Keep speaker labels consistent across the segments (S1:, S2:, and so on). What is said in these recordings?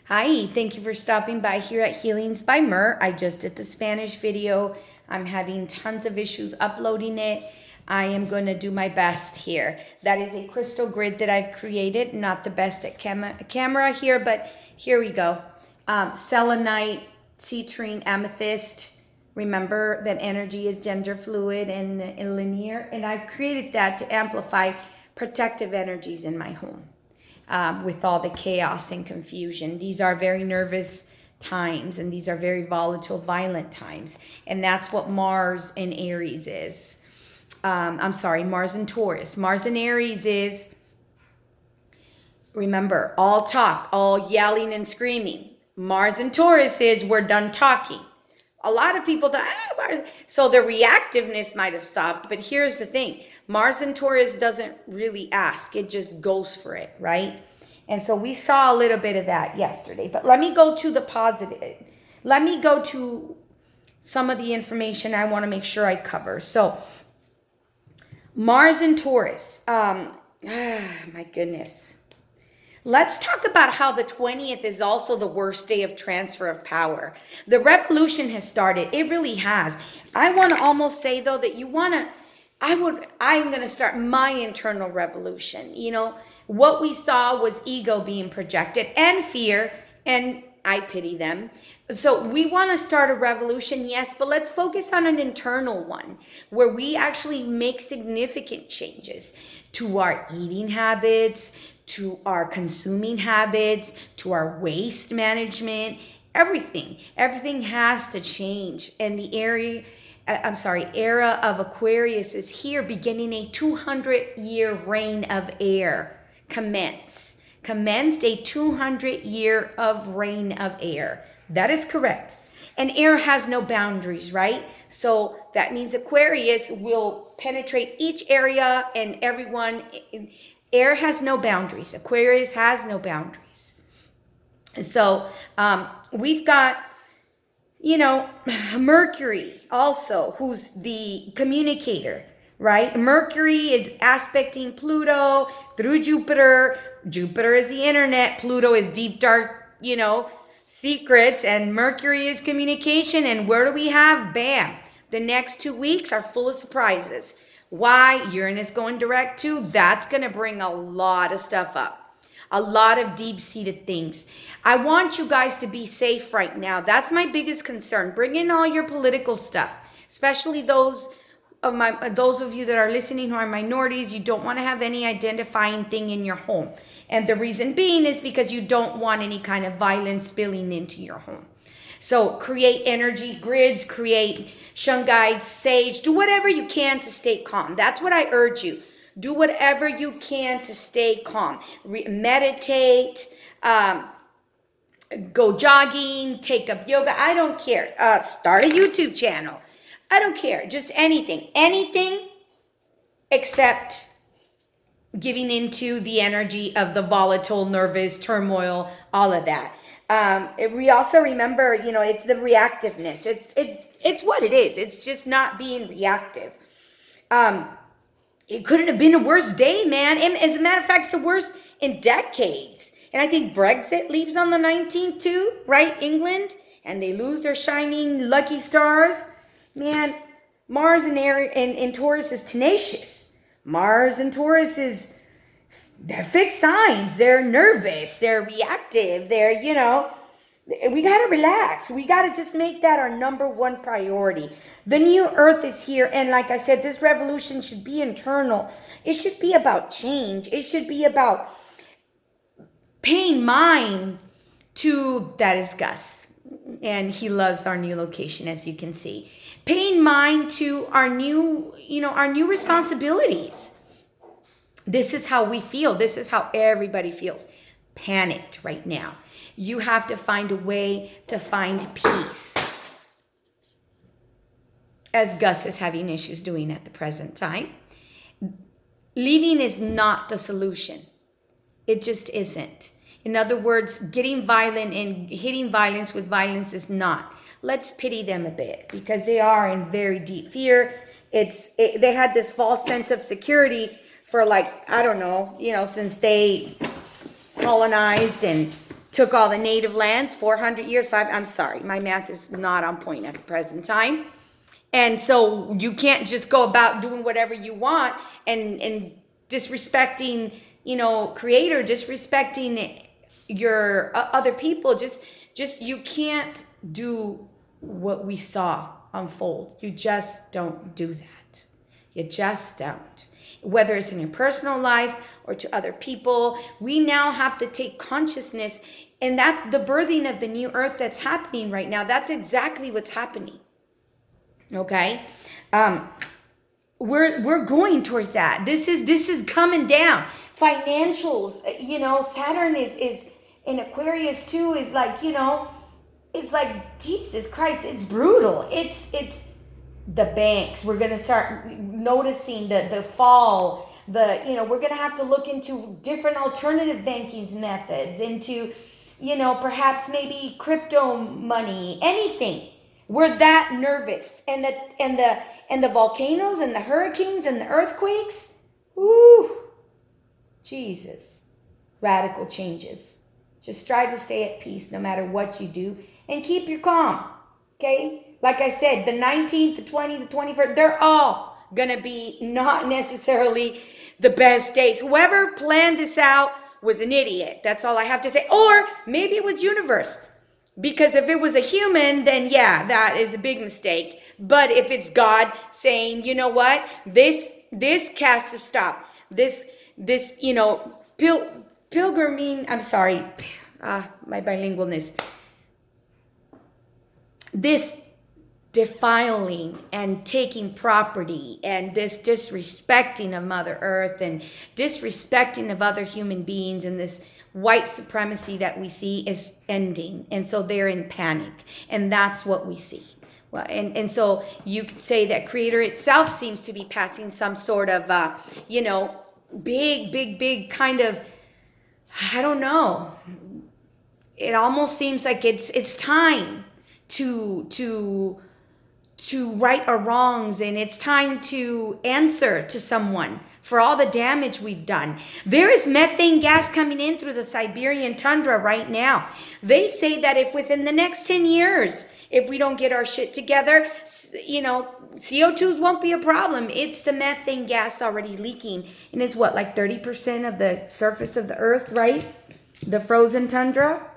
S1: Hi, thank you for stopping by here at Healings by Mer. I just did the Spanish video. I'm having tons of issues uploading it. I am going to do my best here. That is a crystal grid that I've created. Not the best at camera here, but here we go. Selenite, citrine, amethyst. Remember that energy is gender fluid and linear. And I've created that to amplify protective energies in my home. With all the chaos and confusion. These are very nervous times, and these are very volatile, violent times. And that's what Mars in Aries is. Mars in Taurus. Mars in Aries is, remember, all talk, all yelling and screaming. Mars in Taurus is, we're done talking. A lot of people thought, Mars. So the reactiveness might have stopped, but here's the thing. Mars in Taurus doesn't really ask. It just goes for it, right? And so we saw a little bit of that yesterday. But let me go to the positive. Let me go to some of the information I want to make sure I cover. So Mars in Taurus. My goodness. Let's talk about how the 20th is also the worst day of transfer of power. The revolution has started. It really has. I want to almost say, though, that I'm going to start my internal revolution. You know, what we saw was ego being projected and fear, and I pity them. So we want to start a revolution, yes, but let's focus on an internal one where we actually make significant changes to our eating habits, to our consuming habits, to our waste management, everything. Everything has to change. And the era of Aquarius is here, beginning a 200-year reign of air. Commenced a 200-year of reign of air. That is correct. And air has no boundaries, right? So that means Aquarius will penetrate each area and everyone. Air has no boundaries. Aquarius has no boundaries. So we've got, Mercury also, who's the communicator, right? Mercury is aspecting Pluto through Jupiter. Jupiter is the internet. Pluto is deep, dark, secrets. And Mercury is communication. And where do we have? Bam. The next 2 weeks are full of surprises. Why? Uranus going direct too. That's going to bring a lot of stuff up. A lot of deep-seated things. I want you guys to be safe right now. That's my biggest concern. Bring in all your political stuff, especially those of you that are listening who are minorities. You don't want to have any identifying thing in your home. And the reason being is because you don't want any kind of violence spilling into your home. So create energy grids, create shun guides, sage, do whatever you can to stay calm. That's what I urge you. Do whatever you can to stay calm. Meditate, go jogging, take up yoga. I don't care. Start a YouTube channel. I don't care. Just anything. Anything except giving into the energy of the volatile, nervous, turmoil, all of that. We also remember, it's the reactiveness. It's what it is. It's just not being reactive. It couldn't have been a worse day, man. And as a matter of fact, it's the worst in decades. And I think Brexit leaves on the 19th too, right? England. And they lose their shining lucky stars. Man, Mars in Taurus is tenacious. Mars in Taurus they're fixed signs. They're nervous. They're reactive. We got to relax. We got to just make that our number one priority. The new earth is here. And like I said, this revolution should be internal. It should be about change. It should be about paying mind to, that is Gus. And he loves our new location, as you can see. Paying mind to our new responsibilities. This is how we feel. This is how everybody feels. Panicked right now. You have to find a way to find peace. As Gus is having issues doing at the present time. Leaving is not the solution. It just isn't. In other words, getting violent and hitting violence with violence is not. Let's pity them a bit because they are in very deep fear. They had this false sense of security for since they colonized and took all the native lands, 400 years, I'm sorry, my math is not on point at the present time. And so you can't just go about doing whatever you want and disrespecting, creator, disrespecting your other people. Just you can't do what we saw unfold. You just don't do that. You just don't. Whether it's in your personal life or to other people, we now have to take consciousness, and that's the birthing of the new earth that's happening right now. That's exactly what's happening. Okay? We're going towards that. This is coming down. Financials, Saturn is in Aquarius too, is like, it's like, Jesus Christ, it's brutal. It's the banks. We're going to start noticing the fall. We're going to have to look into different alternative banking methods, into, perhaps maybe crypto money, anything. We're that nervous. And the volcanoes and the hurricanes and the earthquakes. Ooh, Jesus. Radical changes. Just try to stay at peace no matter what you do, and keep your calm. Okay? Like I said, the 19th, the 20th, the 21st, they're all going to be not necessarily the best days. Whoever planned this out was an idiot. That's all I have to say. Or maybe it was universe. Because if it was a human, then yeah, that is a big mistake. But if it's God saying, you know what, this has to stop. This pilgriming, I'm sorry, my bilingualness. This defiling and taking property and this disrespecting of Mother Earth and disrespecting of other human beings and this white supremacy that we see is ending. And so they're in panic. And that's what we see. Well, and so you could say that Creator itself seems to be passing some sort of, big kind of, I don't know. It almost seems like it's time to right our wrongs, and it's time to answer to someone for all the damage we've done. There is methane gas coming in through the Siberian tundra right now. They say that if within the next 10 years, if we don't get our shit together, CO2s won't be a problem. It's the methane gas already leaking. And it's like 30% of the surface of the earth, right? The frozen tundra.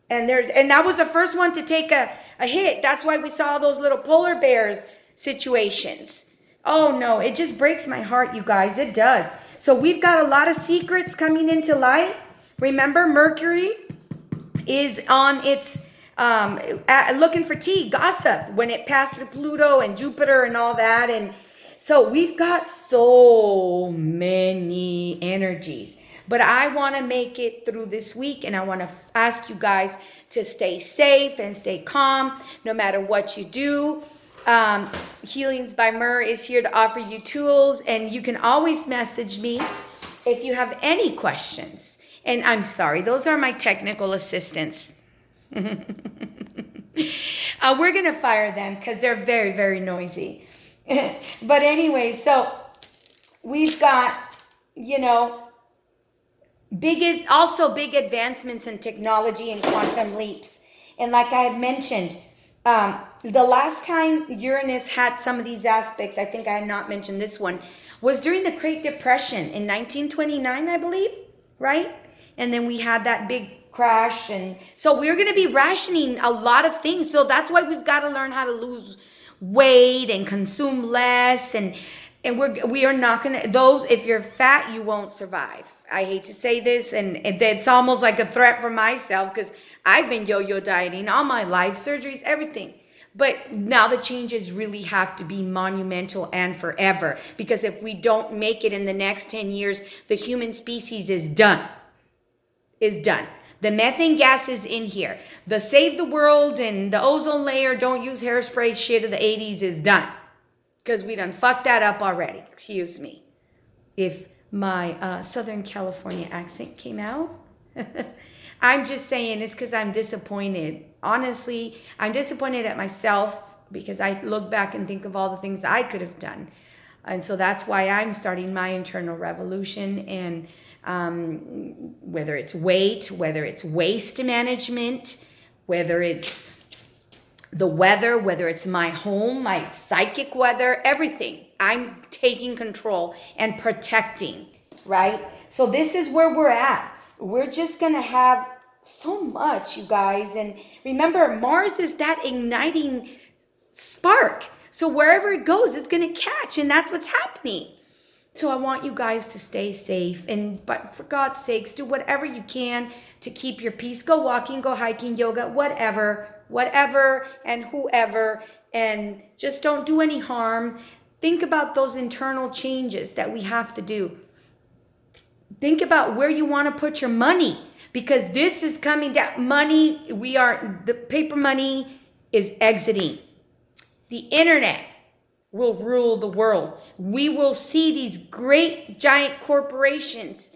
S1: And that was the first one to take a hit. That's why we saw those little polar bears situations. Oh no, it just breaks my heart, you guys. It does. So we've got a lot of secrets coming into light. Remember, Mercury is on its looking for tea, gossip, when it passed through Pluto and Jupiter and all that. And so we've got so many energies. But I want to make it through this week, and I want to ask you guys to stay safe and stay calm no matter what you do. Healings by Mer is here to offer you tools, and you can always message me if you have any questions. And I'm sorry, those are my technical assistants. We're going to fire them because they're very, very noisy. But anyway, so we've got, big advancements in technology and quantum leaps. And like I had mentioned, the last time Uranus had some of these aspects, I think I had not mentioned this one, was during the Great Depression in 1929, I believe, right? And then we had that big crash. And so we're going to be rationing a lot of things. So that's why we've got to learn how to lose weight and consume less. And we are not going to, if you're fat, you won't survive. I hate to say this, and it's almost like a threat for myself because I've been yo-yo dieting all my life, surgeries, everything. But now the changes really have to be monumental and forever, because if we don't make it in the next 10 years, the human species is done. The methane gas is in here. The save the world and the ozone layer, don't use hairspray shit of the 80s is done. Because we done fucked that up already. Excuse me. If my Southern California accent came out. I'm just saying it's because I'm disappointed. Honestly, I'm disappointed at myself because I look back and think of all the things I could have done. And so that's why I'm starting my internal revolution. And whether it's weight, whether it's waste management, whether it's the weather, whether it's my home, my psychic weather, everything, I'm taking control and protecting, right? So this is where we're at. We're just going to have so much, you guys. And remember, Mars is that igniting spark. So wherever it goes, it's going to catch, and that's what's happening. So I want you guys to stay safe, but for God's sakes, do whatever you can to keep your peace. Go walking, go hiking, yoga, whatever, and whoever, and just don't do any harm. Think about those internal changes that we have to do. Think about where you want to put your money, because this is coming down. The paper money is exiting. The internet will rule the world. We will see these great giant corporations.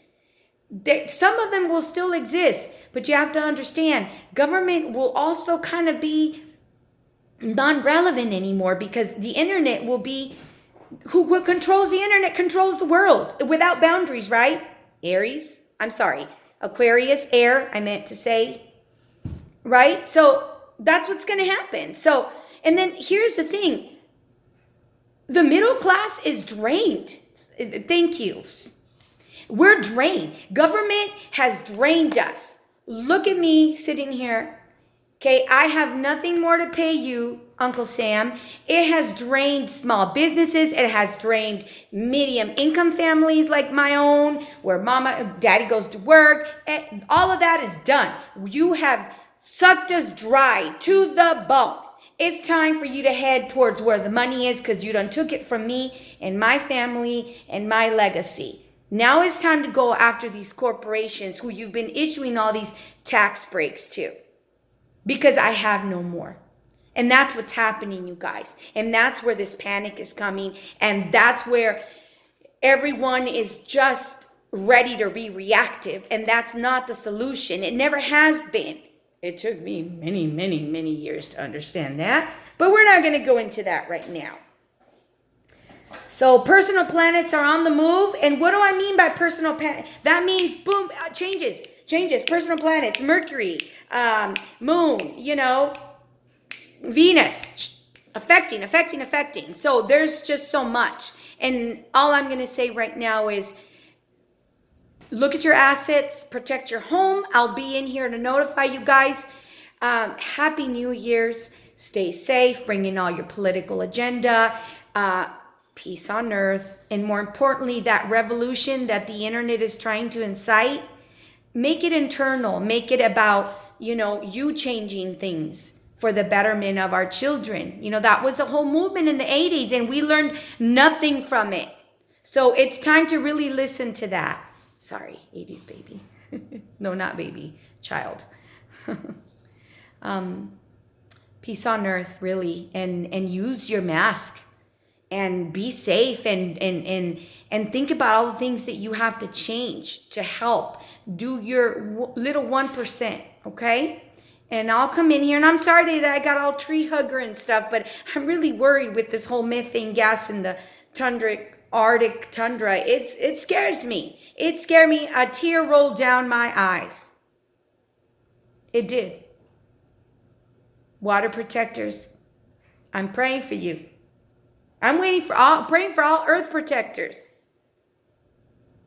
S1: Some of them will still exist, but you have to understand, government will also kind of be non-relevant anymore, because the internet will be, who controls the internet controls the world without boundaries, right? Aquarius, air, I meant to say, right? So that's what's going to happen. So, and then here's the thing. The middle class is drained. Thank you. We're drained. Government has drained us. Look at me sitting here. Okay, I have nothing more to pay you, Uncle Sam. It has drained small businesses. It has drained medium income families like my own, where daddy goes to work. All of that is done. You have sucked us dry to the bone. It's time for you to head towards where the money is, because you done took it from me and my family and my legacy. Now it's time to go after these corporations who you've been issuing all these tax breaks to, because I have no more. And that's what's happening, you guys. And that's where this panic is coming. And that's where everyone is just ready to be reactive. And that's not the solution. It never has been. It took me many, many, many years to understand that. But we're not going to go into that right now. So personal planets are on the move. And what do I mean by personal planet? That means, boom, changes. Personal planets, Mercury, Moon, Venus, affecting. So there's just so much. And all I'm going to say right now is, look at your assets, protect your home. I'll be in here to notify you guys. Happy New Year's. Stay safe. Bring in all your political agenda. Peace on earth. And more importantly, that revolution that the internet is trying to incite, make it internal. Make it about, you changing things for the betterment of our children. That was a whole movement in the 80s, and we learned nothing from it. So it's time to really listen to that. Sorry, 80s baby. No, not baby, child. Peace on earth, really, and use your mask and be safe and think about all the things that you have to change to help. Do your little 1%, okay? And I'll come in here, and I'm sorry that I got all tree hugger and stuff, but I'm really worried with this whole methane gas in the Arctic tundra. It scares me. It scared me. A tear rolled down my eyes. It did. Water protectors, I'm praying for you. I'm praying for all earth protectors.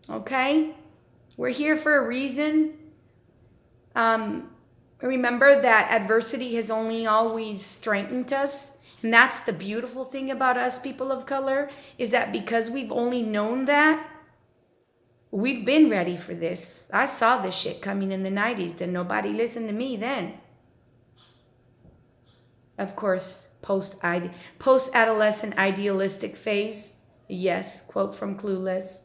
S1: Okay? We're here for a reason. Remember that adversity has only always strengthened us. And that's the beautiful thing about us people of color, is that because we've only known that, we've been ready for this. I saw this shit coming in the 90s. Did nobody listen to me then? Of course, post-adolescent idealistic phase. Yes, quote from Clueless.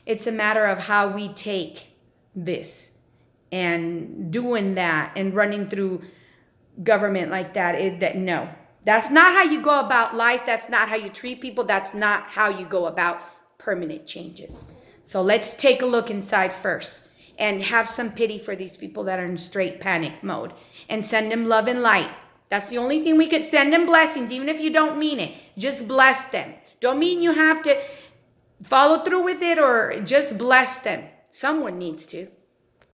S1: It's a matter of how we take this. And doing that and running through government like that, no. That's not how you go about life. That's not how you treat people. That's not how you go about permanent changes. So let's take a look inside first and have some pity for these people that are in straight panic mode, and send them love and light. That's the only thing we could send them blessings, even if you don't mean it. Just bless them. Don't mean you have to follow through with it, or just bless them. Someone needs to.